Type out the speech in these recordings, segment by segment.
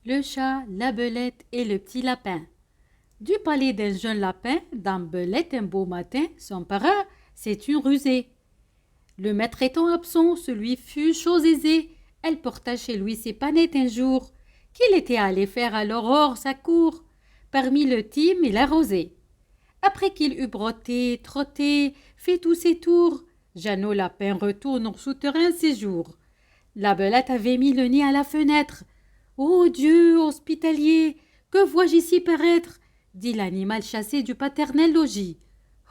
le chat, la belette et le petit lapin. Du palais d'un jeune lapin, dame Belette un beau matin, son parrain, c'est une rusée. Le maître étant absent, celui fut chose aisée. Elle porta chez lui ses panettes un jour, qu'il était allé faire à l'aurore sa cour, parmi le thym et la rosée. Après qu'il eut brotté, trotté, fait tous ses tours, Jeannot Lapin retourne au souterrain séjour. La belette avait mis le nez à la fenêtre. Ô Dieu hospitalier, que vois-je ici paraître dit l'animal chassé du paternel logis.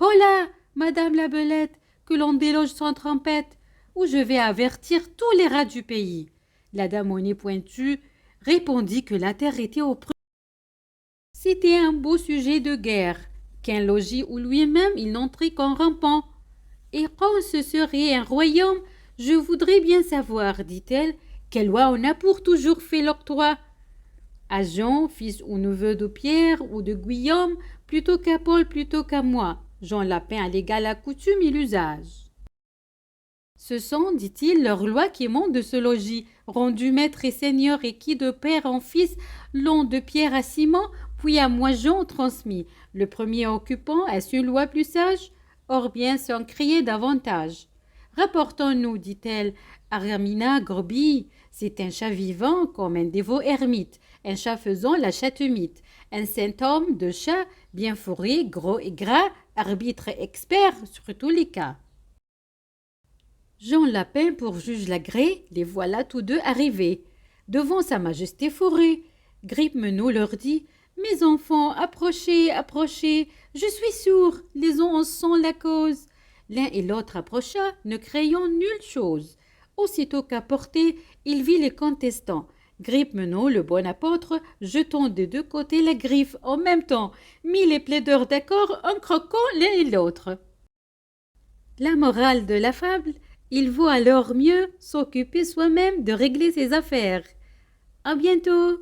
Holà, madame la belette, que l'on déloge sans trompette, ou je vais avertir tous les rats du pays. La dame au nez pointu répondit que la terre était au prix. C'était un beau sujet de guerre, qu'un logis où lui-même il n'entrait qu'en rampant. Et quand ce serait un royaume, je voudrais bien savoir, dit-elle, quelle loi on a pour toujours fait l'octroi. À Jean, fils ou neveu de Pierre ou de Guillaume, plutôt qu'à Paul, plutôt qu'à moi. Jean Lapin à l'égal la coutume et l'usage. Ce sont, dit-il, leurs lois qui montent de ce logis, rendus maître et seigneur et qui de père en fils l'ont de pierre à ciment, puis à moi Jean transmis. Le premier occupant a su loi plus sage, or bien sans crier davantage. Rapportons-nous, dit-elle, Armina Gorbi, c'est un chat vivant comme un dévot ermite, un chat faisant la chatte-mythe, un saint homme de chat bien fourré, gros et gras, arbitre expert sur tous les cas. Jean Lapin pour juge l'agréé, les voilà tous deux arrivés. Devant sa majesté fourrée, Grippe-Menou leur dit « Mes enfants, approchez, approchez, je suis sourd, les ons en sont la cause. » L'un et l'autre approcha, ne craignant nulle chose. Aussitôt qu'à portée, il vit les contestants. Grippe-Menou, le bon apôtre, jetant des deux côtés la griffe en même temps, mit les plaideurs d'accord en croquant l'un et l'autre. La morale de la fable, il vaut alors mieux s'occuper soi-même de régler ses affaires. À bientôt!